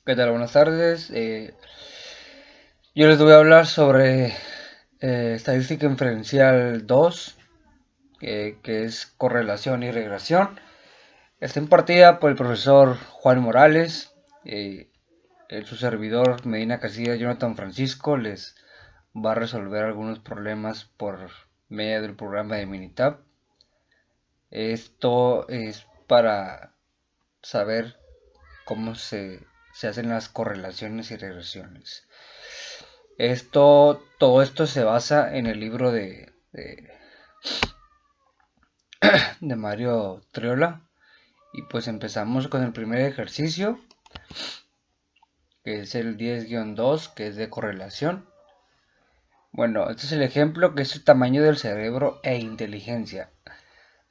¿Qué tal? Buenas tardes. Yo les voy a hablar sobre estadística inferencial 2, que es correlación y regresión. Está impartida por el profesor Juan Morales. Su servidor Medina Casilla, Jonathan Francisco, les va a resolver algunos problemas por medio del programa de Minitab. Esto es para saber cómo se hacen las correlaciones y regresiones. Todo esto se basa en el libro de Mario Triola. Y pues empezamos con el primer ejercicio, que es el 10-2, que es de correlación. Bueno, este es el ejemplo, que es el tamaño del cerebro e inteligencia.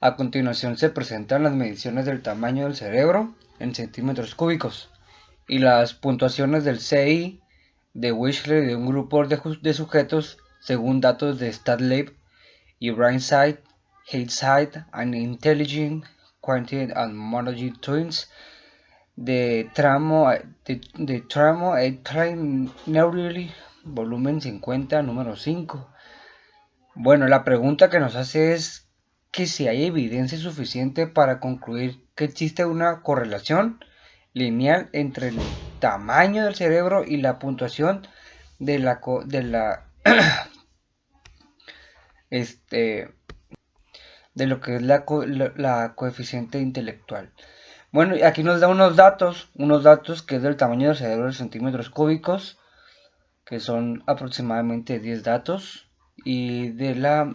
A continuación se presentan las mediciones del tamaño del cerebro en centímetros cúbicos y las puntuaciones del CI de Wechsler de un grupo de sujetos según datos de StatLab y Brainside, Hateside and Intelligent Quantity and Monology Twins de Tramo Klein Neurally, volumen 50, número 5. Bueno, la pregunta que nos hace es que si hay evidencia suficiente para concluir que existe una correlación lineal entre el tamaño del cerebro y la puntuación este, de lo que es la coeficiente intelectual. Bueno, aquí nos da unos datos que es del tamaño del cerebro en centímetros cúbicos, que son aproximadamente 10 datos, y de la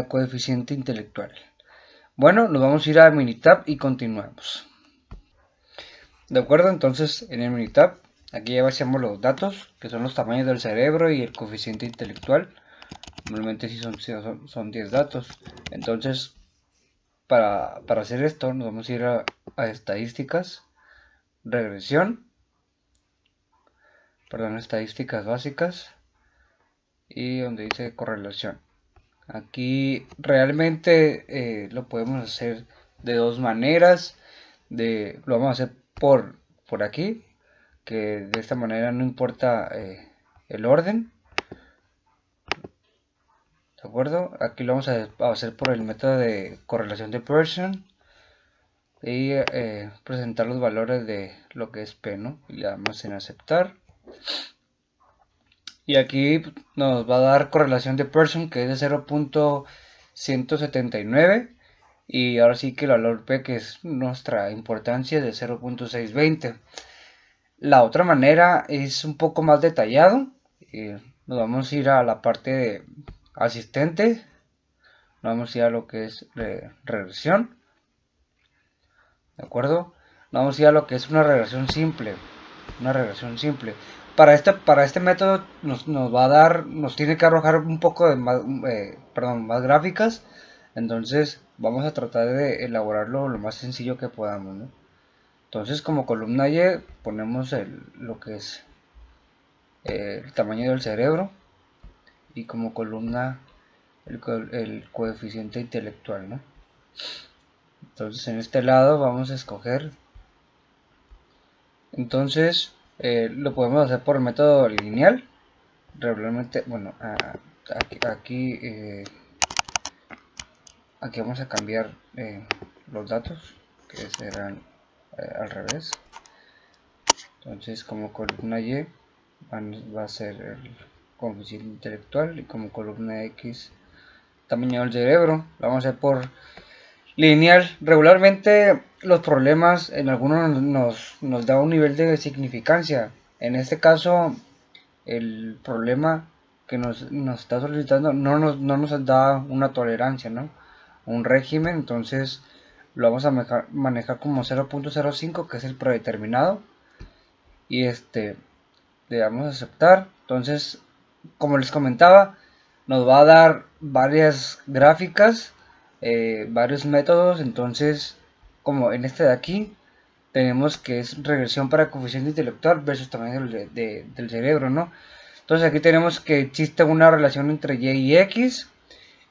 coeficiente intelectual. Bueno, nos vamos a ir a Minitab y continuamos. De acuerdo, entonces en el Minitab, aquí ya vaciamos los datos, que son los tamaños del cerebro y el coeficiente intelectual. Normalmente sí son 10 datos. Entonces, para hacer esto, nos vamos a ir a estadísticas, regresión, perdón, estadísticas básicas y donde dice correlación. Aquí realmente lo podemos hacer de dos maneras. Lo vamos a hacer por aquí, que de esta manera no importa el orden. ¿De acuerdo? Aquí lo vamos a hacer por el método de correlación de Pearson y presentar los valores de lo que es P, ¿no? Y le damos en aceptar. Y aquí nos va a dar correlación de Pearson, que es de 0.179. Y ahora sí que el valor P, que es nuestra importancia, de 0.620. La otra manera es un poco más detallado. Nos vamos a ir a la parte de asistente. Nos vamos a ir a lo que es regresión. ¿De acuerdo? Vamos a ir a lo que es una regresión simple. Una regresión simple. Para este método nos va a dar, nos tiene que arrojar un poco de más gráficas. Entonces vamos a tratar de elaborarlo lo más sencillo que podamos, ¿no? Entonces como columna Y ponemos lo que es el tamaño del cerebro y como columna el coeficiente intelectual, ¿no? Entonces en este lado vamos a escoger, entonces lo podemos hacer por el método lineal. Regularmente, bueno, aquí vamos a cambiar los datos, que serán al revés. Entonces como columna Y va a ser el coeficiente intelectual y como columna X tamaño del cerebro. Lo vamos a hacer por lineal. Regularmente los problemas en algunos nos da un nivel de significancia. En este caso el problema que nos está solicitando no nos da una tolerancia, ¿no? Un régimen, entonces lo vamos a manejar como 0.05, que es el predeterminado, y le damos a aceptar. Entonces, como les comentaba, nos va a dar varias gráficas, varios métodos. Entonces, como en este de aquí tenemos que es regresión para coeficiente intelectual versus tamaño del cerebro, ¿no? Entonces aquí tenemos que existe una relación entre Y y X,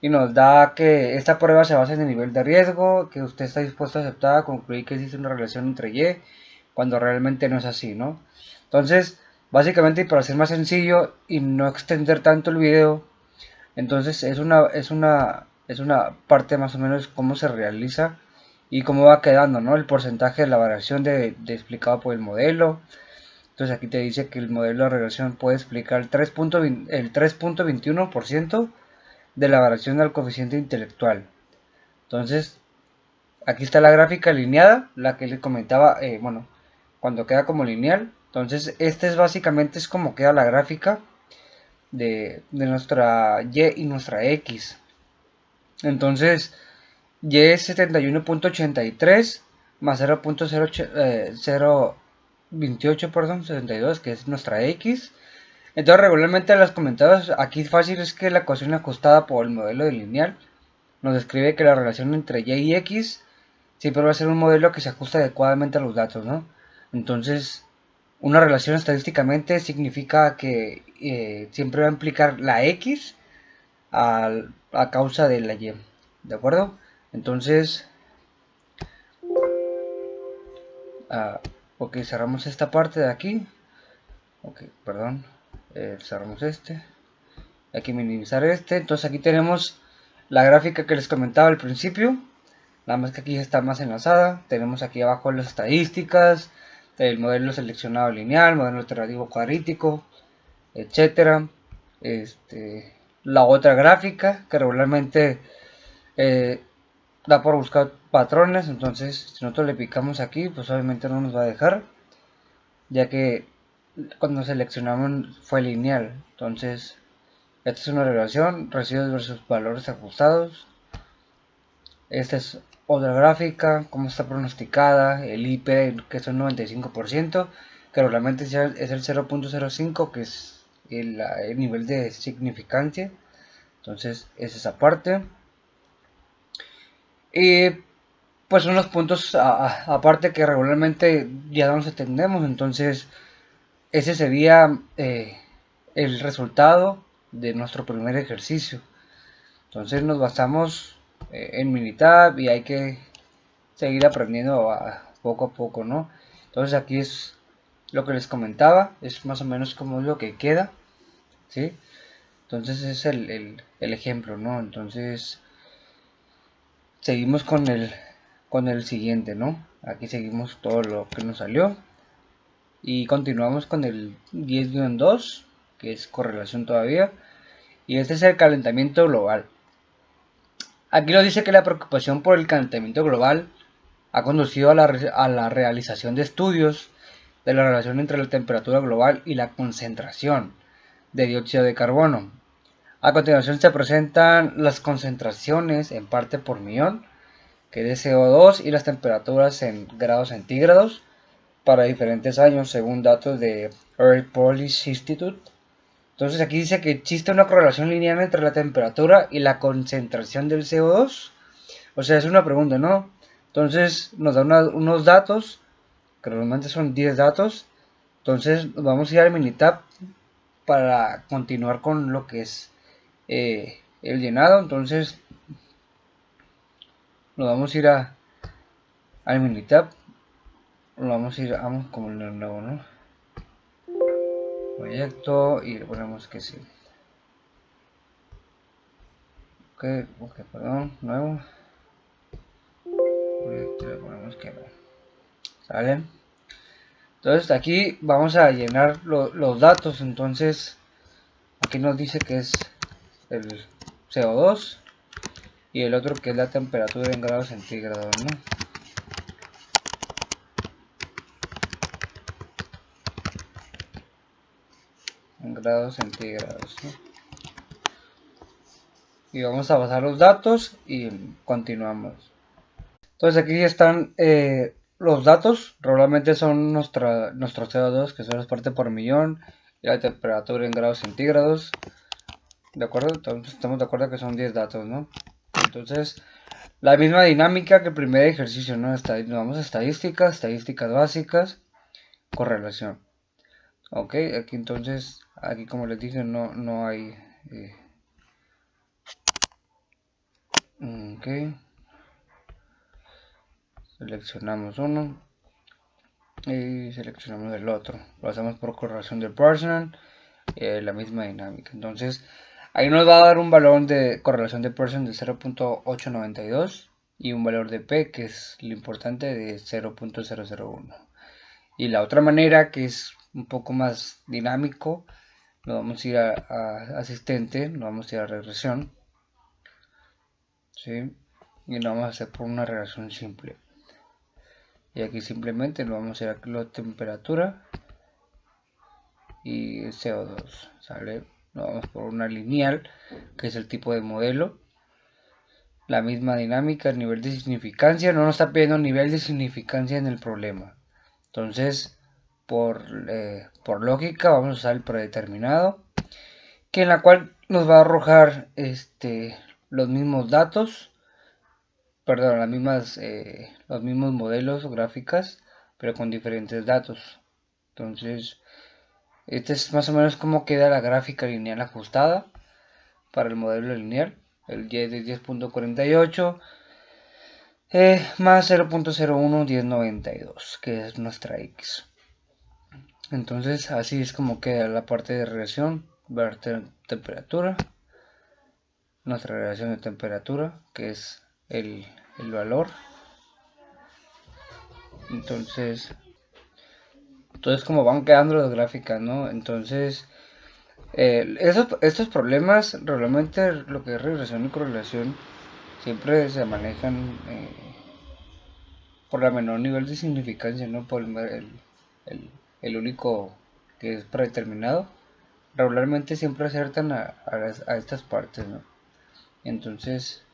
y nos da que esta prueba se basa en el nivel de riesgo, que usted está dispuesto a aceptar, a concluir que existe una relación entre Y, cuando realmente no es así, ¿no? Entonces, básicamente, para ser más sencillo y no extender tanto el video, entonces es una parte más o menos cómo se realiza y cómo va quedando, ¿no? El porcentaje de la variación de explicado por el modelo. Entonces aquí te dice que el modelo de regresión puede explicar el 3.21% de la variación del coeficiente intelectual. Entonces, aquí está la gráfica alineada, la que les comentaba, bueno, cuando queda como lineal. Entonces, este es básicamente es como queda la gráfica de nuestra Y y nuestra X. Entonces, Y es 71.83 más 0.028, perdón, 62, que es nuestra X. Entonces, regularmente las comentadas aquí fácil es que la ecuación ajustada por el modelo de lineal nos describe que la relación entre Y y X siempre va a ser un modelo que se ajusta adecuadamente a los datos, ¿no? Entonces, una relación estadísticamente significa que siempre va a implicar la X a causa de la Y, ¿de acuerdo? Entonces, ok, cerramos esta parte de aquí. Ok, perdón, cerramos este. Hay que minimizar este. Entonces aquí tenemos la gráfica que les comentaba al principio. Nada más que aquí está más enlazada. Tenemos aquí abajo las estadísticas, el modelo seleccionado lineal, modelo alternativo cuadrítico, etcétera. La otra gráfica que regularmente eh, da por buscar patrones. Entonces, si nosotros le picamos aquí, pues obviamente no nos va a dejar, ya que cuando seleccionamos fue lineal. Entonces, esta es una relación, residuos versus valores ajustados. Esta es otra gráfica, cómo está pronosticada, el IP que es un 95%, que realmente es el 0.05, que es el nivel de significancia. Entonces es esa parte. Y pues unos puntos aparte que regularmente ya no nos entendemos. Entonces ese sería el resultado de nuestro primer ejercicio. Entonces nos basamos en Minitab y hay que seguir aprendiendo poco a poco, ¿no? Entonces aquí es lo que les comentaba, es más o menos como es lo que queda, ¿sí? Entonces es el ejemplo, ¿no? Entonces seguimos con el siguiente, ¿no? Aquí seguimos todo lo que nos salió y continuamos con el 10-2, que es correlación todavía, y este es el calentamiento global. Aquí nos dice que la preocupación por el calentamiento global ha conducido a la realización de estudios de la relación entre la temperatura global y la concentración de dióxido de carbono. A continuación se presentan las concentraciones en parte por millón, que es de CO2, y las temperaturas en grados centígrados para diferentes años según datos de Air Policy Institute. Entonces aquí dice que existe una correlación lineal entre la temperatura y la concentración del CO2. O sea, es una pregunta, ¿no? Entonces nos da unos datos, que normalmente son 10 datos. Entonces vamos a ir al Minitab para continuar con lo que es el llenado. Entonces nos vamos a ir al Minitab. Lo vamos a ir, vamos como el nuevo, ¿no? Proyecto y le ponemos que sí. Ok, perdón, nuevo. Proyecto y le ponemos que no. ¿Sale? Entonces aquí vamos a llenar los datos. Entonces aquí nos dice que es el CO2 y el otro que es la temperatura en grados centígrados, ¿no? En grados centígrados, ¿no? Y vamos a pasar los datos y continuamos. Entonces aquí están los datos. Realmente son nuestro CO2, que son las partes por millón, y la temperatura en grados centígrados. ¿De acuerdo? Entonces estamos de acuerdo que son 10 datos, ¿no? Entonces, la misma dinámica que el primer ejercicio, ¿no? Vamos a estadísticas básicas, correlación. Ok, aquí entonces, aquí como les dije, no hay Ok, seleccionamos uno y seleccionamos el otro, lo hacemos por correlación de Pearson, la misma dinámica. Entonces ahí nos va a dar un valor de correlación de Pearson de 0.892 y un valor de P, que es lo importante, de 0.001. Y la otra manera, que es un poco más dinámico, lo vamos a ir a asistente, lo vamos a ir a regresión, ¿sí? Y lo vamos a hacer por una regresión simple. Y aquí simplemente lo vamos a ir a la temperatura y CO2, ¿sale? Lo vamos por una lineal, que es el tipo de modelo. La misma dinámica, el nivel de significancia, no nos está pidiendo nivel de significancia en el problema. Entonces, por lógica, vamos a usar el predeterminado, que en la cual nos va a arrojar los mismos datos, perdón, los mismos modelos o gráficas, pero con diferentes datos. Entonces, este es más o menos como queda la gráfica lineal ajustada para el modelo lineal. El Y de 10.48 más 0.011092, que es nuestra X. Entonces así es como queda la parte de regresión, ver temperatura, nuestra relación de temperatura, que es el valor. Entonces como van quedando las gráficas, ¿no? Entonces estos problemas, realmente lo que es regresión y correlación, siempre se manejan por la menor nivel de significancia, no por el único que es predeterminado. Regularmente siempre acertan a estas partes, ¿no? Entonces,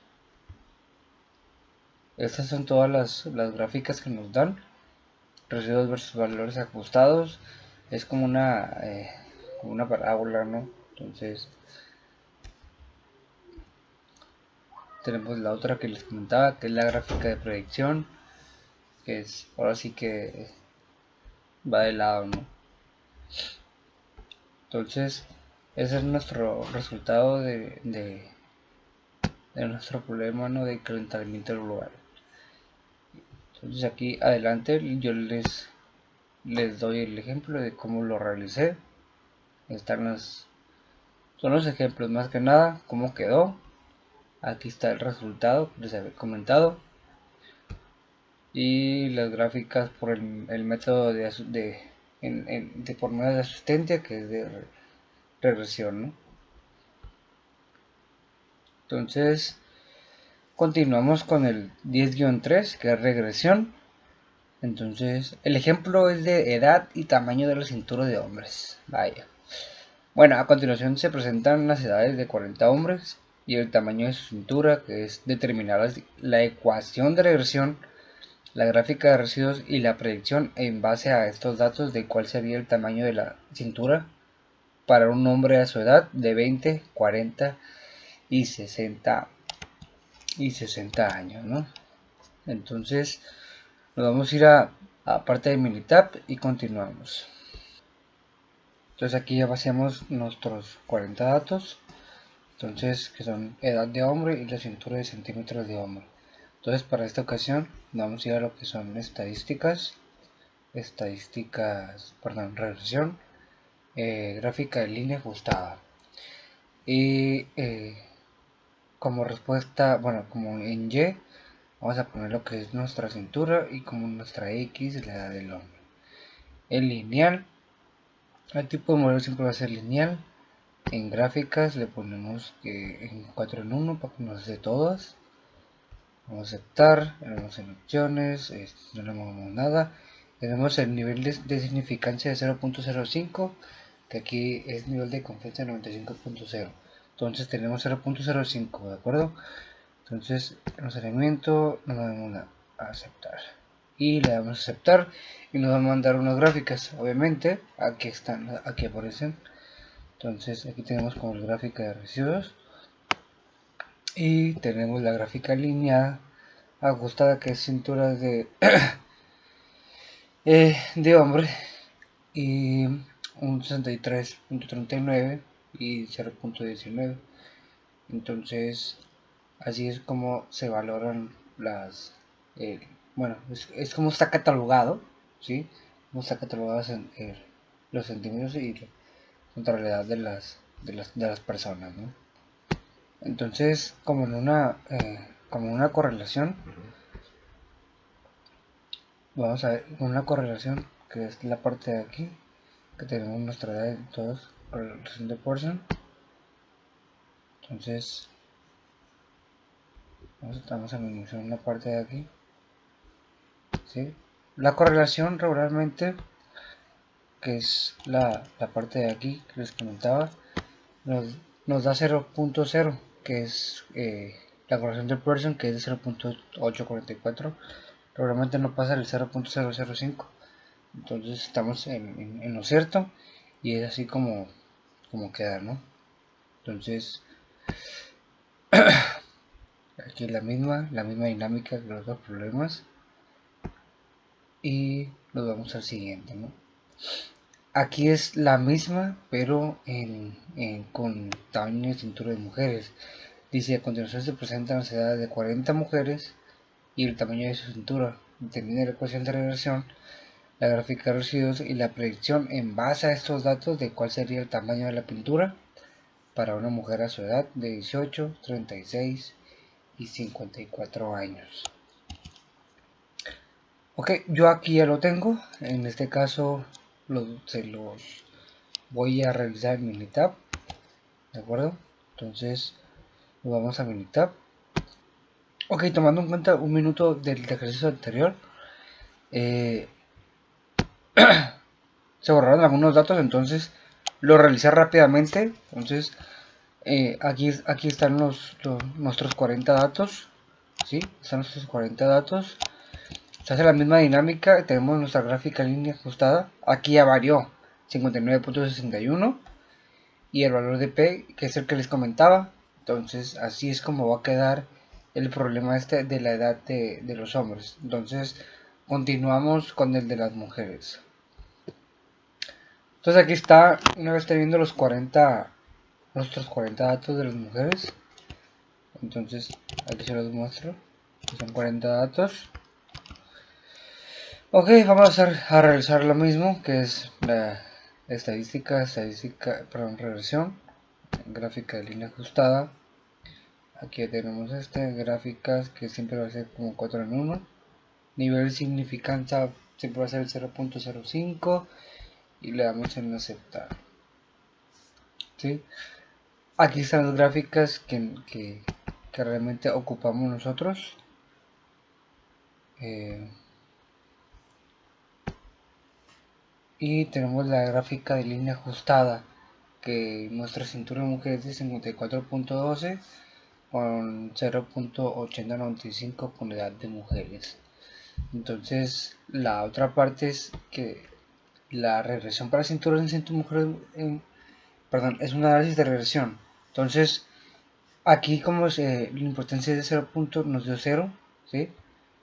estas son todas las gráficas que nos dan. Residuos versus valores ajustados. Es como una parábola, ¿no? Entonces, tenemos la otra que les comentaba, que es la gráfica de predicción, que es, ahora sí que va de lado, ¿no? Entonces, ese es nuestro resultado de nuestro problema, ¿no?, de calentamiento global. Entonces aquí adelante yo les doy el ejemplo de cómo lo realicé. Son los ejemplos más que nada, cómo quedó. Aquí está el resultado que les había comentado. Y las gráficas por el método por medio de asistencia, que es de regresión, ¿no? Entonces, continuamos con el 10-3, que es regresión. Entonces, el ejemplo es de edad y tamaño de la cintura de hombres. Vaya. Bueno, a continuación se presentan las edades de 40 hombres y el tamaño de su cintura, que es determinar la ecuación de regresión, la gráfica de residuos y la predicción en base a estos datos de cuál sería el tamaño de la cintura para un hombre a su edad de 20, 40 y 60 años, ¿no? Entonces nos vamos a ir a parte de Minitab y continuamos. Entonces aquí ya vaciamos nuestros 40 datos, entonces que son edad de hombre y la cintura de centímetros de hombre. Entonces para esta ocasión vamos a ir a lo que son regresión, gráfica de línea ajustada. Y como respuesta, bueno, como en Y, vamos a poner lo que es nuestra cintura y como nuestra X, la edad del hombre. El lineal, el tipo de modelo siempre va a ser lineal. En gráficas le ponemos que en 4 en 1 para que nos dé todas. Vamos a aceptar, vamos en opciones, no le movemos nada. Tenemos el nivel de significancia de 0.05, que aquí es nivel de confianza de 95.0. Entonces tenemos 0.05, ¿de acuerdo? Entonces en procedimiento nos vamos a aceptar. Y le damos a aceptar y nos va a mandar unas gráficas. Obviamente, aquí están, aquí aparecen. Entonces aquí tenemos como la gráfica de residuos y tenemos la gráfica lineal ajustada, que es cintura de hombre y un 63.39 y 0.19. Entonces Así es como se valoran las, bueno, es como está catalogado, ¿sí? Como está catalogados en, los sentimientos y la centralidad de las personas, ¿no? Entonces, como en una correlación, vamos a ver una correlación que es la parte de aquí, que tenemos nuestra edad de todos, correlación de Pearson. Entonces, vamos a minimizar una parte de aquí, ¿sí? La correlación regularmente, que es la parte de aquí que les comentaba, nos da 0.0, que es la correlación de Pearson, que es de 0.844. Regularmente no pasa el 0.005. Entonces estamos en lo cierto y es así como queda, ¿no? Entonces, aquí la misma dinámica que los dos problemas y nos vamos al siguiente, ¿no? Aquí es la misma, pero con tamaño de cintura de mujeres. Dice, a continuación se presentan las edades de 40 mujeres y el tamaño de su cintura. Determina la ecuación de regresión, la gráfica de residuos y la predicción en base a estos datos de cuál sería el tamaño de la pintura para una mujer a su edad de 18, 36 y 54 años. Ok, yo aquí ya lo tengo. En este caso se los voy a realizar en Minitab. ¿De acuerdo? Entonces vamos a Minitab. Ok, tomando en cuenta un minuto del ejercicio anterior, eh, se borraron algunos datos, entonces lo realicé rápidamente. Entonces aquí están nuestros 40 datos. ¿Sí? Están nuestros 40 datos. Se hace la misma dinámica, tenemos nuestra gráfica en línea ajustada. Aquí ya varió 59.61 y el valor de P, que es el que les comentaba. Entonces así es como va a quedar el problema este de la edad de los hombres. Entonces continuamos con el de las mujeres. Entonces aquí está, una vez teniendo nuestros 40 datos de las mujeres. Entonces aquí se los muestro, son 40 datos. Ok, vamos a realizar lo mismo, que es la perdón, regresión, gráfica de línea ajustada. Aquí tenemos gráficas que siempre va a ser como 4 en 1. Nivel de significancia siempre va a ser el 0.05 y le damos en aceptar. ¿Sí? Aquí están las gráficas que realmente ocupamos nosotros. Y tenemos la gráfica de línea ajustada, que muestra cintura de mujeres de 54.12 con 0.8095 con edad de mujeres. Entonces la otra parte es que la regresión para cinturas en cintura de mujeres, perdón, es un análisis de regresión. Entonces aquí como la importancia es de 0. Nos dio 0, ¿sí?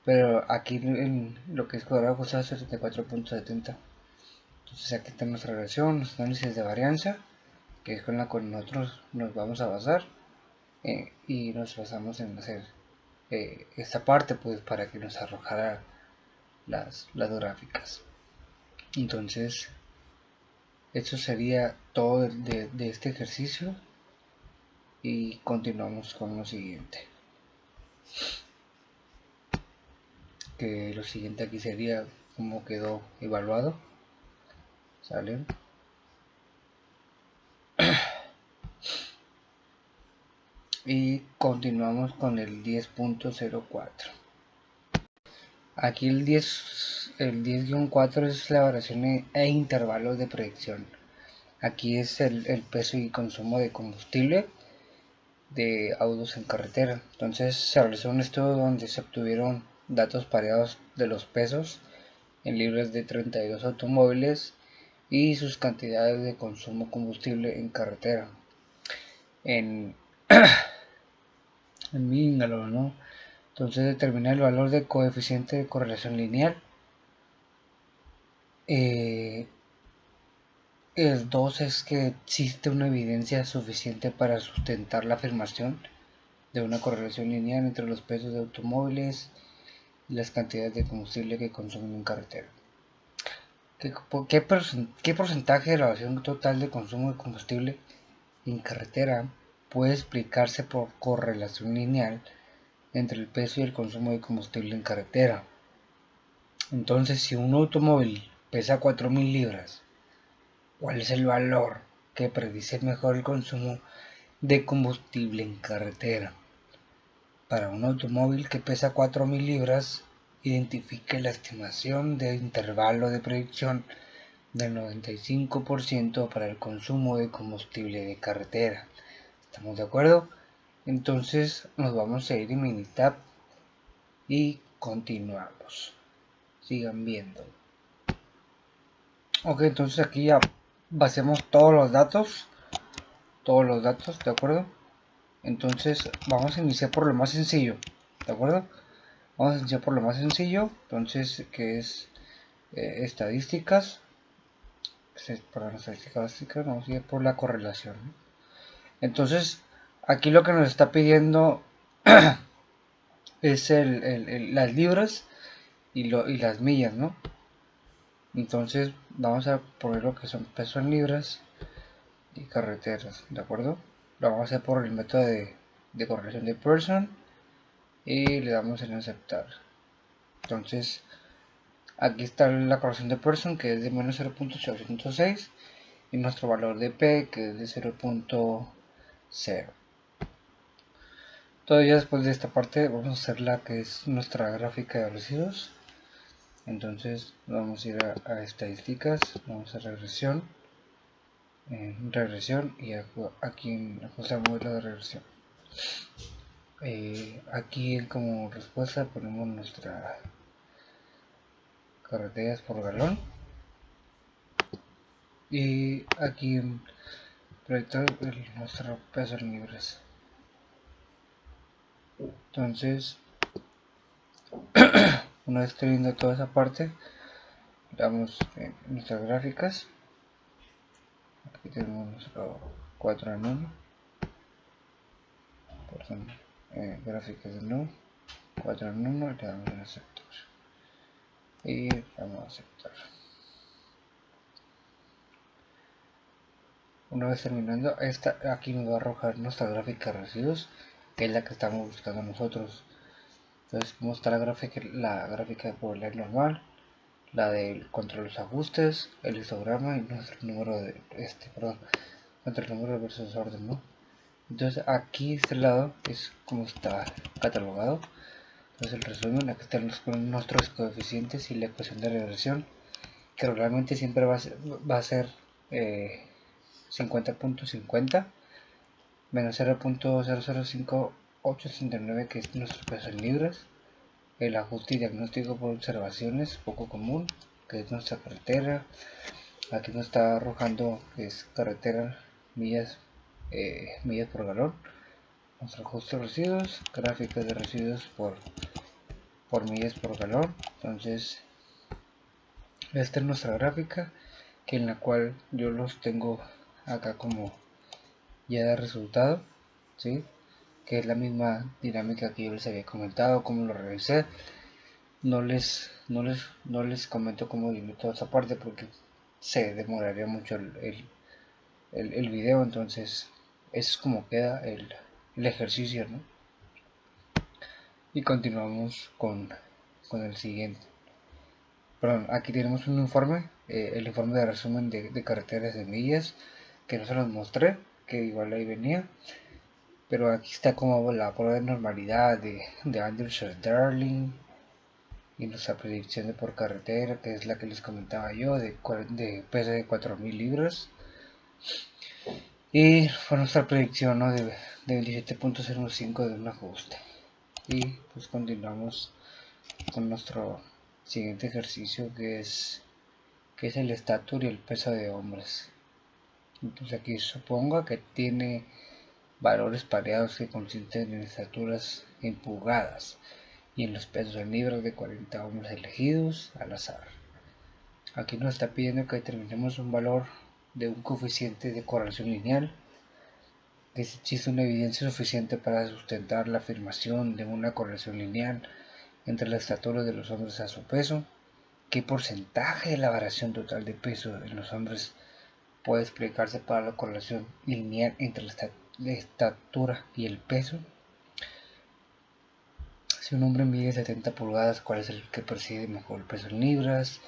Pero aquí en lo que es cuadrado pues es 74.70. Entonces aquí está nuestra regresión, nuestro análisis de varianza, que es con la que nosotros nos vamos a basar, y nos basamos en hacer esta parte pues para que nos arrojara las gráficas. Entonces eso sería todo de este ejercicio y continuamos con lo siguiente, que lo siguiente aquí sería cómo quedó evaluado. ¿Sale? Y continuamos con el 10.04. Aquí el 10-4 es la variación e intervalos de predicción. Aquí es el peso y consumo de combustible de autos en carretera. Entonces se realizó un estudio donde se obtuvieron datos pareados de los pesos en libras de 32 automóviles y sus cantidades de consumo de combustible en carretera. En Mingalo, ¿no? Entonces determina el valor del coeficiente de correlación lineal. El 2 es que existe una evidencia suficiente para sustentar la afirmación de una correlación lineal entre los pesos de automóviles y las cantidades de combustible que consumen en carretera. ¿Qué porcentaje de la relación total de consumo de combustible en carretera puede explicarse por correlación lineal entre el peso y el consumo de combustible en carretera? Entonces, si un automóvil pesa 4.000 libras, ¿cuál es el valor que predice mejor el consumo de combustible en carretera? Para un automóvil que pesa 4.000 libras, identifique la estimación de intervalo de predicción del 95% para el consumo de combustible de carretera. ¿Estamos de acuerdo? Entonces nos vamos a ir en Minitab y continuamos. Sigan viendo. Ok, entonces aquí ya basemos todos los datos, ¿de acuerdo? Entonces vamos a iniciar por lo más sencillo, ¿de acuerdo? Vamos a iniciar por lo más sencillo, entonces que es estadísticas. Para las estadísticas vamos a ir por la correlación, ¿no? Entonces aquí lo que nos está pidiendo es las libras y las millas, ¿no? Entonces vamos a poner lo que son pesos en libras y carreteras, ¿de acuerdo? Lo vamos a hacer por el método de correlación de Pearson y le damos en aceptar. Entonces aquí está la correlación de Pearson, que es de menos 0.806, y nuestro valor de P, que es de 0.0. Todavía después de esta parte vamos a hacer la que es nuestra gráfica de residuos. Entonces vamos a ir a estadísticas, vamos a regresión, y aquí ajustamos la de regresión. Aquí como respuesta ponemos nuestra carreteras por galón, y aquí en proyectar nuestro peso en libras. Entonces una vez que viendo toda esa parte, damos en nuestras gráficas. Aquí tenemos nuestro 4 en 1, gráficas de nuevo, 4 en 1, le damos en aceptar y vamos a aceptar. Una vez terminando, aquí nos va a arrojar nuestra gráfica de residuos, que es la que estamos buscando nosotros. Entonces, como está la gráfica de probabilidad normal, la del contra los ajustes, el histograma y nuestro número de nuestro número versus orden, ¿no? Entonces aquí este lado es como está catalogado. Entonces el resumen, aquí están nuestros coeficientes y la ecuación de regresión, que realmente siempre va a ser 50.50 menos 0.005869, que es nuestro peso en libras. El ajuste y diagnóstico por observaciones, poco común, que es nuestra carretera. Aquí nos está arrojando que es carretera, millas por galón. Nuestro ajuste de residuos, gráficas de residuos por millas por galón. Entonces esta es nuestra gráfica, que en la cual yo los tengo acá como ya de resultado, ¿sí? Que es la misma dinámica que yo les había comentado, como lo revisé. No les comento cómo divido toda esa parte porque se demoraría mucho el video. Entonces es como queda el ejercicio, ¿no? Y continuamos con el siguiente. Perdón, aquí tenemos un informe, el informe de resumen de carreteras de millas, que no se los mostré, que igual ahí venía. Pero aquí está como la prueba de normalidad de Andrew Darling y nuestra predicción de por carretera, que es la que les comentaba yo, de peso de 4.000 libras. Y fue nuestra predicción, ¿no? de 27.05 de un ajuste. Y pues continuamos con nuestro siguiente ejercicio, que es el estatura y el peso de hombres. Entonces aquí suponga que tiene valores pareados que consisten en estaturas en pulgadas y en los pesos en libras de 40 hombres elegidos al azar. Aquí nos está pidiendo que determinemos un valor de un coeficiente de correlación lineal que si existe una evidencia suficiente para sustentar la afirmación de una correlación lineal entre la estatura de los hombres a su peso, qué porcentaje de la variación total de peso en los hombres puede explicarse para la correlación lineal entre la estatura y el peso. Si un hombre mide 70 pulgadas, ¿cuál es el que percibe mejor el peso en libras?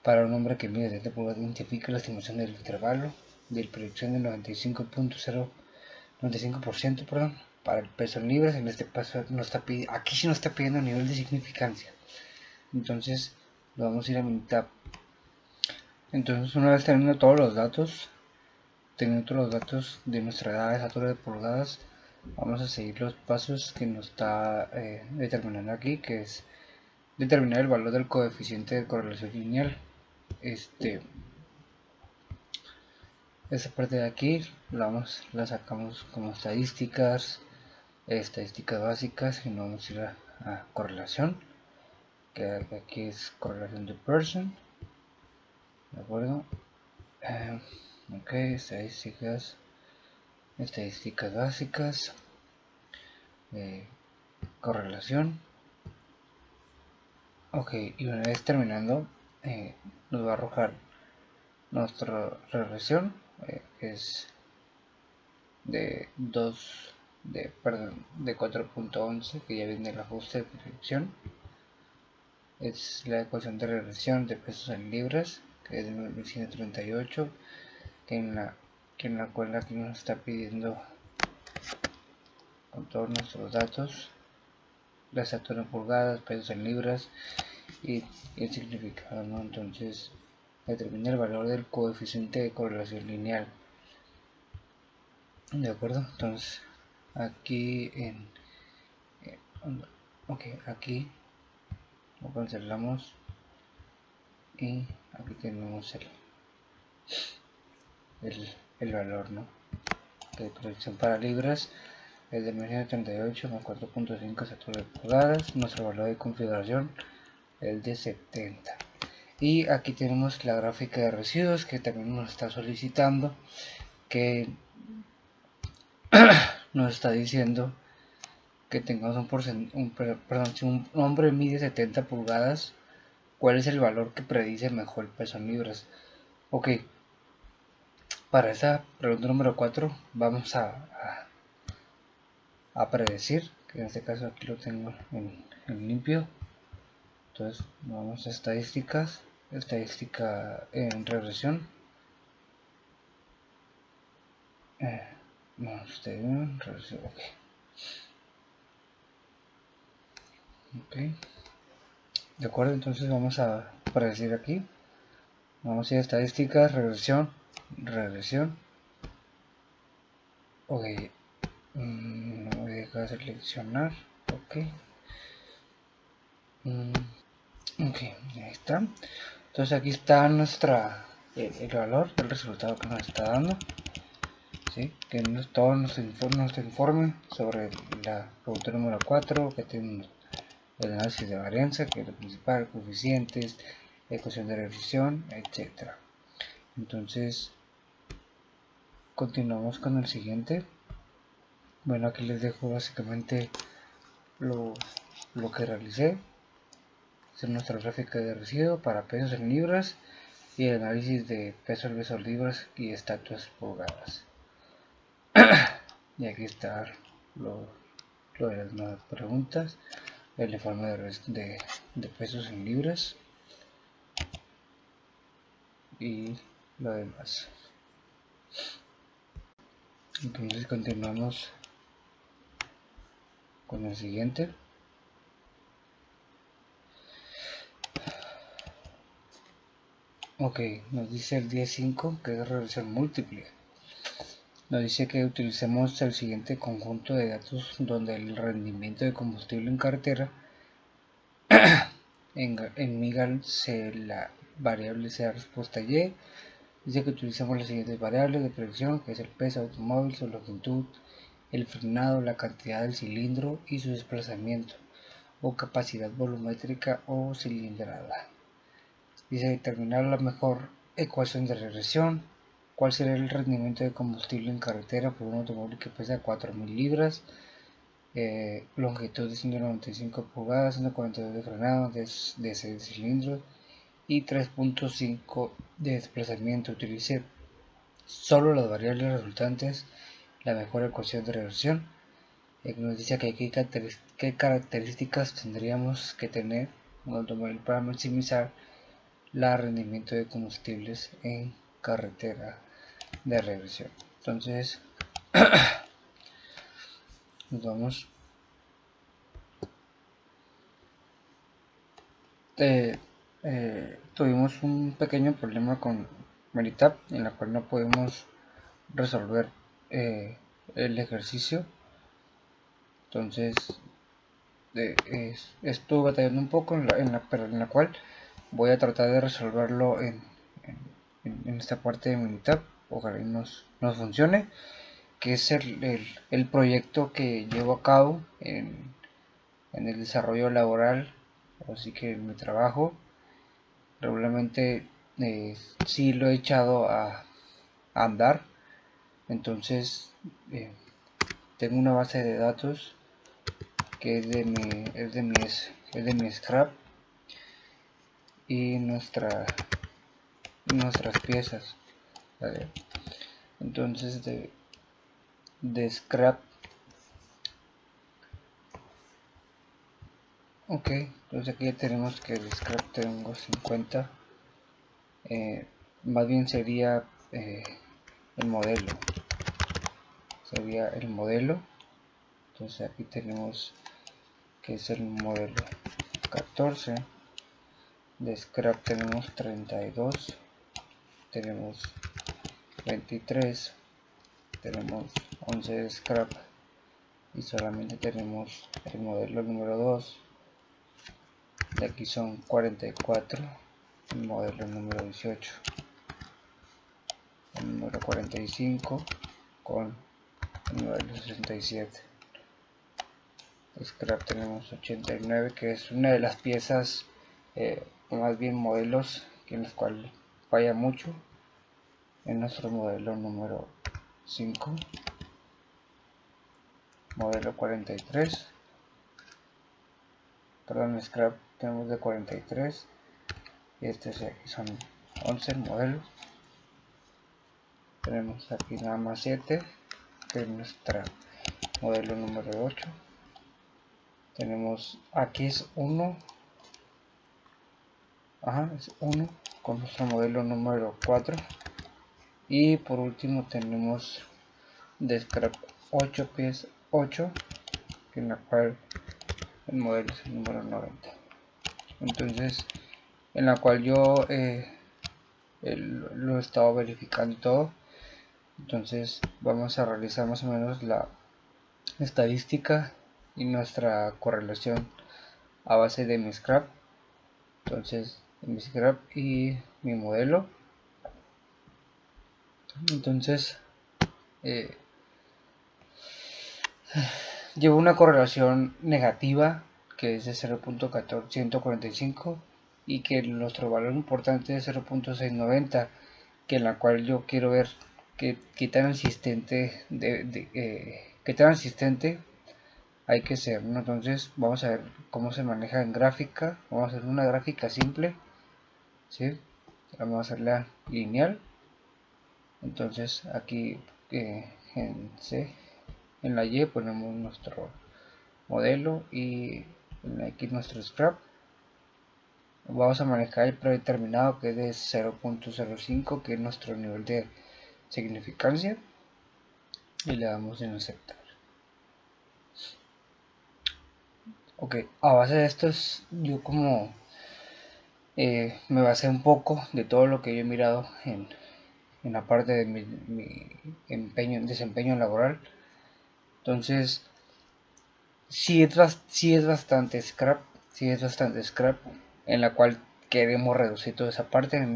Para un hombre que mide 70 pulgadas, identifica la estimación del intervalo de predicción del 95%, para el peso en libras. En este paso no está pidiendo, aquí sí no está pidiendo nivel de significancia. Entonces lo vamos a ir a mitad. Entonces, una vez teniendo todos los datos, de nuestra edad, de estatura de pulgadas, vamos a seguir los pasos que nos está determinando aquí, que es determinar el valor del coeficiente de correlación lineal. Esta parte de aquí la sacamos como estadísticas básicas, y no vamos a ir a correlación, que aquí es correlación de person, de acuerdo. Ok, estadísticas básicas, correlación. Ok, y una vez terminando, nos va a arrojar nuestra regresión, que es de 4.11, que ya viene el ajuste de predicción. Es la ecuación de regresión de pesos en libras, que es de 1938, que en la cual aquí nos está pidiendo con todos nuestros datos la estatura en pulgadas, pesos en libras y el significado, ¿no? Entonces determina el valor del coeficiente de correlación lineal, de acuerdo. Entonces aquí aquí lo cancelamos y aquí tenemos el valor, ¿no?, de predicción para libras es de 1938 más 4.5 estatura de pulgadas. Nuestro valor de configuración es de 70. Y aquí tenemos la gráfica de residuos, que también nos está solicitando, que nos está diciendo que tengamos si un hombre mide 70 pulgadas, ¿cuál es el valor que predice mejor el peso en libras? Ok, para esa pregunta número 4 vamos a predecir, que en este caso aquí lo tengo en limpio. Entonces vamos a estadística en regresión. Ok, de acuerdo. Entonces vamos a predecir aquí, vamos a ir a estadísticas, regresión. Ok, no voy a dejar de seleccionar. Ok, ahí está. Entonces aquí está el valor del resultado que nos está dando, ¿sí? Que todo nuestro informe sobre la pregunta número 4, que tiene el análisis de varianza, que es lo principal, coeficientes, ecuación de regresión, etc. Entonces continuamos con el siguiente. Bueno, aquí les dejo básicamente lo que realicé. Es nuestra gráfica de residuo para pesos en libras y el análisis de peso en libras y estatuas pulgadas. Y aquí está lo de las nuevas preguntas, el informe de pesos en libras y lo demás. Entonces continuamos con el siguiente. Ok, nos dice el día 5, que es regresión múltiple. Nos dice que utilicemos el siguiente conjunto de datos, donde el rendimiento de combustible en carretera en Migal la variable sea respuesta Y. Dice que utilizamos las siguientes variables de predicción, que es el peso automóvil, su longitud, el frenado, la cantidad del cilindro y su desplazamiento, o capacidad volumétrica o cilindrada. Dice determinar la mejor ecuación de regresión, ¿Cuál será el rendimiento de combustible en carretera por un automóvil que pesa 4.000 libras? Longitud de 195 pulgadas, 142 de frenado, de 6 cilindros y 3.5 de desplazamiento. Utilice solo las variables resultantes, la mejor ecuación de reversión. Nos dice que qué características tendríamos que tener un automóvil para maximizar el rendimiento de combustibles en carretera de reversión. Entonces nos vamos tuvimos un pequeño problema con Meritab, en la cual no podemos resolver el ejercicio. Entonces estuve batallando un poco pero en la cual voy a tratar de resolverlo en esta parte de Meritab. Ojalá nos funcione, que es el proyecto que llevo a cabo en el desarrollo laboral, así que en mi trabajo. Regularmente sí lo he echado a andar. Entonces tengo una base de datos que es de mi scrap y nuestras piezas, ¿vale? Entonces de scrap, ok, entonces aquí ya tenemos que de scrap tengo 50, más bien sería el modelo, entonces aquí tenemos que es el modelo 14. De scrap tenemos 32, tenemos 23, tenemos 11 de scrap y solamente tenemos el modelo número 2. De aquí son 44, el modelo número 18, el número 45 con el modelo 67. De scrap tenemos 89, que es una de las piezas, más bien modelos, en los cuales falla mucho. En nuestro modelo número 5, modelo 43, perdón, scrap tenemos de 43 y aquí son 11 modelos. Tenemos aquí nada más 7, que es nuestra modelo número 8. Tenemos aquí es 1, es 1 con nuestro modelo número 4. Y por último tenemos de scrap 8 pies 8, en la cual el modelo es el número 90. Entonces, en la cual yo lo he estado verificando todo. Entonces vamos a realizar más o menos la estadística y nuestra correlación a base de mi scrap. Entonces mi scrap y mi modelo. Entonces llevo una correlación negativa que es de 0.145 y que nuestro valor importante es 0.690, que en la cual yo quiero ver qué tan insistente qué tan insistente hay que ser, ¿no? Entonces vamos a ver cómo se maneja en gráfica. Vamos a hacer una gráfica simple, ¿sí? Vamos a hacerla lineal. Entonces aquí en C, en la Y ponemos nuestro modelo y aquí nuestro scrap. Vamos a manejar el predeterminado, que es de 0.05, que es nuestro nivel de significancia, y le damos en aceptar. Ok, a base de esto yo como me basé un poco de todo lo que yo he mirado en la parte de mi desempeño laboral. Entonces sí es bastante scrap, en la cual queremos reducir toda esa parte,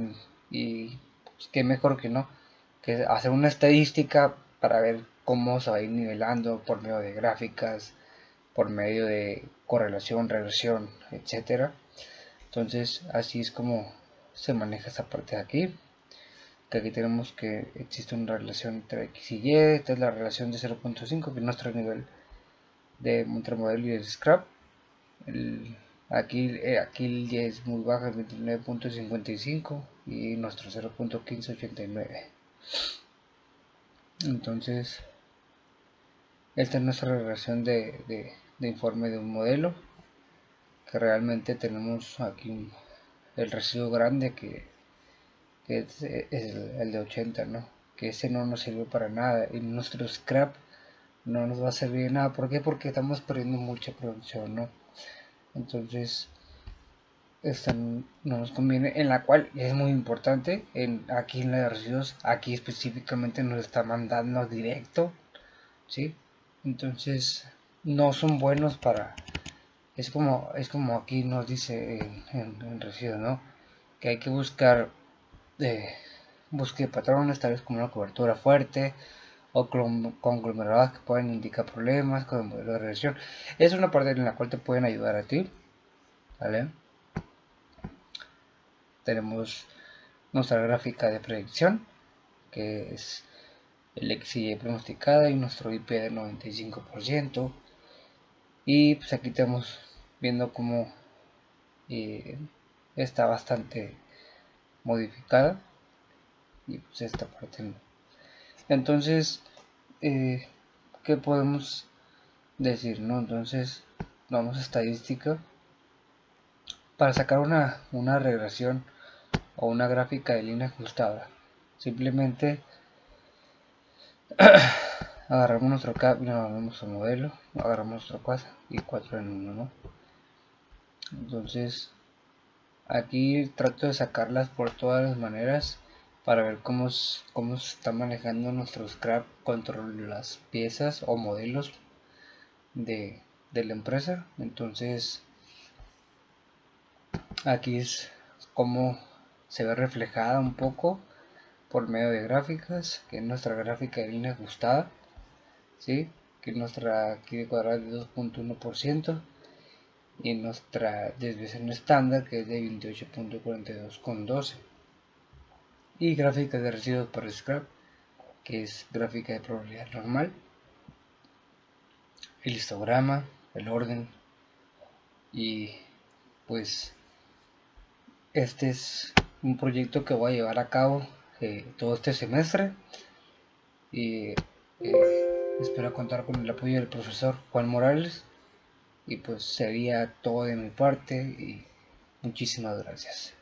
y pues, qué mejor que no, que hacer una estadística para ver cómo se va a ir nivelando por medio de gráficas, por medio de correlación, regresión, etcétera. Entonces así es como se maneja esta parte de aquí. que aquí tenemos que existe una relación entre X y Y. Esta es la relación de 0.5, que es nuestro nivel de modelo y el scrap. Aquí el Y es muy bajo, el 29.55, y nuestro 0.1589. Entonces esta es nuestra relación de informe de un modelo, que realmente tenemos aquí el residuo grande que es el de 80, ¿no? Que ese no nos sirve para nada, y nuestro scrap no nos va a servir de nada. ¿Por qué? Porque estamos perdiendo mucha producción, ¿no? Entonces esta no nos conviene, en la cual es muy importante, aquí en la de residuos, aquí específicamente nos está mandando directo, ¿sí? Entonces no son buenos para, es como aquí nos dice en residuos, ¿no? Que hay que buscar busque patrones tales como una cobertura fuerte o conglomerados que pueden indicar problemas con el modelo de regresión. Es una parte en la cual te pueden ayudar a ti, ¿vale? Tenemos nuestra gráfica de predicción, que es el XY pronosticada y nuestro IP de 95%. Y pues aquí estamos viendo cómo está bastante modificada, y pues esta parte no. Entonces, ¿qué podemos decir, no? Entonces vamos a estadística. Para sacar una regresión o una gráfica de línea ajustada, simplemente agarramos nuestro cap, nuestro modelo, agarramos nuestro quad y 4 en 1, ¿no? Entonces aquí trato de sacarlas por todas las maneras para ver cómo se está manejando nuestro scrap contra las piezas o modelos de la empresa. Entonces aquí es como se ve reflejada un poco por medio de gráficas, que es nuestra gráfica de línea ajustada, ¿sí? Que nuestra aquí de cuadrada de 2.1%, y nuestra desviación estándar, que es de 28.42 con 12, y gráfica de residuos por scrap, que es gráfica de probabilidad normal, el histograma, el orden. Y pues este es un proyecto que voy a llevar a cabo todo este semestre, y espero contar con el apoyo del profesor Juan Morales. Y pues sería todo de mi parte, y muchísimas gracias.